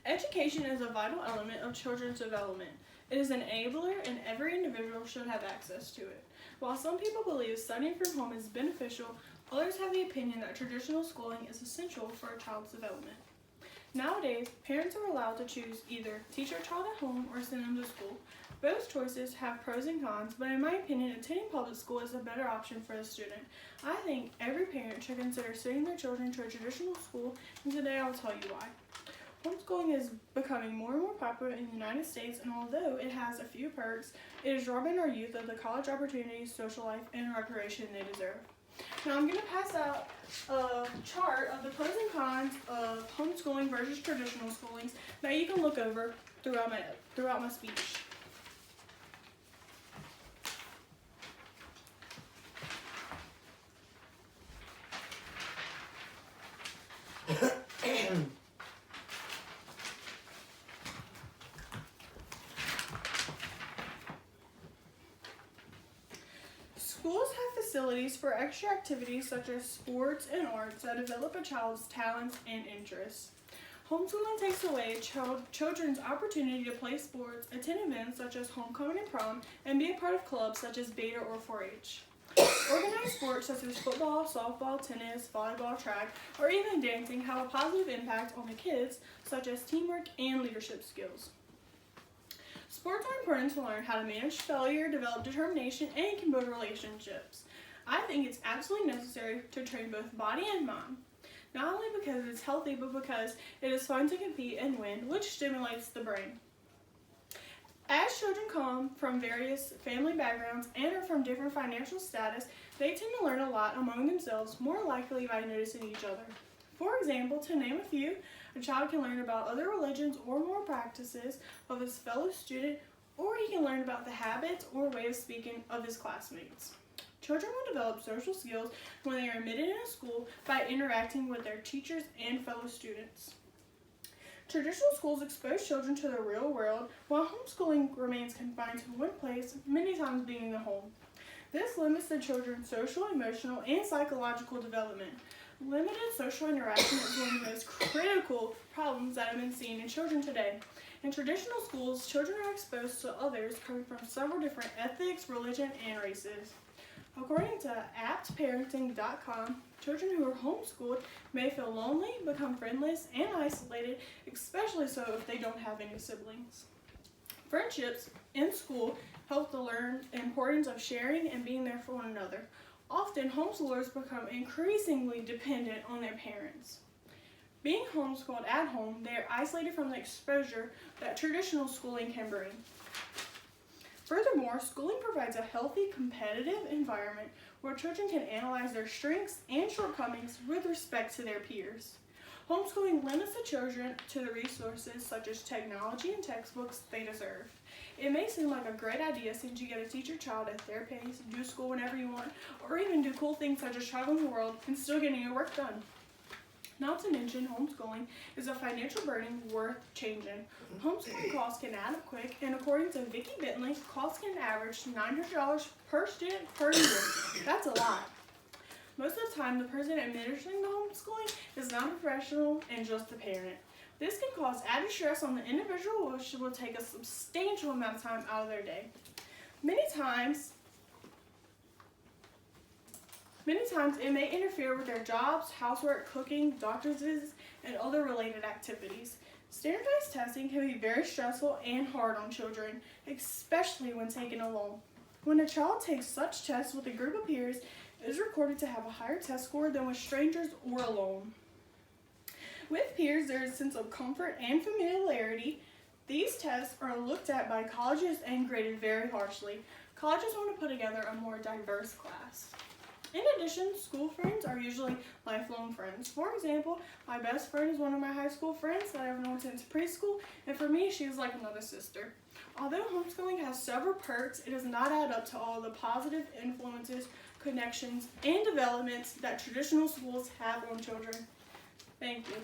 Education is a vital element of children's development. It is an enabler and every individual should have access to it. While some people believe studying from home is beneficial, others have the opinion that traditional schooling is essential for a child's development. Nowadays, parents are allowed to choose either teach their child at home or send them to school. Both choices have pros and cons, but in my opinion, attending public school is a better option for the student. I think every parent should consider sending their children to a traditional school, and today I will tell you why. Homeschooling is becoming more and more popular in the United States, and although it has a few perks, it is robbing our youth of the college opportunities, social life, and recreation they deserve. Now I'm going to pass out a chart of the pros and cons of homeschooling versus traditional schooling that you can look over throughout my speech. Schools have facilities for extra activities such as sports and arts that develop a child's talents and interests. Homeschooling takes away children's opportunity to play sports, attend events such as homecoming and prom, and be a part of clubs such as Beta or 4-H. Organized sports such as football, softball, tennis, volleyball, track, or even dancing have a positive impact on the kids, such as teamwork and leadership skills. Sports are important to learn how to manage failure, develop determination, and can build relationships. I think it's absolutely necessary to train both body and mind. Not only because it's healthy, but because it is fun to compete and win, which stimulates the brain. As children come from various family backgrounds and are from different financial status, they tend to learn a lot among themselves, more likely by noticing each other. For example, to name a few, a child can learn about other religions or more practices of his fellow student, or he can learn about the habits or way of speaking of his classmates. Children will develop social skills when they are admitted in a school by interacting with their teachers and fellow students. Traditional schools expose children to the real world, while homeschooling remains confined to one place, many times being the home. This limits the children's social, emotional, and psychological development. Limited social interaction is one of the most critical problems that have been seen in children today. In traditional schools, children are exposed to others coming from several different ethics, religion, and races. According to aptparenting.com, children who are homeschooled may feel lonely, become friendless, and isolated, especially so if they don't have any siblings. Friendships in school help to learn the importance of sharing and being there for one another. Often, homeschoolers become increasingly dependent on their parents. Being homeschooled at home, they are isolated from the exposure that traditional schooling can bring. Furthermore, schooling provides a healthy, competitive environment where children can analyze their strengths and shortcomings with respect to their peers. Homeschooling limits the children to the resources such as technology and textbooks they deserve. It may seem like a great idea since you get to teach your child at their pace, do school whenever you want, or even do cool things such as traveling the world and still getting your work done. Not to mention, homeschooling is a financial burden worth changing. Homeschooling costs can add up quick, and according to Vicki Bentley, costs can average $900 per student per year. That's a lot. Most of the time, the person administering the homeschooling is not a professional and just a parent. This can cause added stress on the individual, which will take a substantial amount of time out of their day. Many times it may interfere with their jobs, housework, cooking, doctor's visits, and other related activities. Standardized testing can be very stressful and hard on children, especially when taken alone. When a child takes such tests with a group of peers, it is recorded to have a higher test score than with strangers or alone. With peers, there is a sense of comfort and familiarity. These tests are looked at by colleges and graded very harshly. Colleges want to put together a more diverse class. In addition, school friends are usually lifelong friends. For example, my best friend is one of my high school friends that I've known since preschool, and for me, she is like another sister. Although homeschooling has several perks, it does not add up to all the positive influences, connections, and developments that traditional schools have on children. Thank you.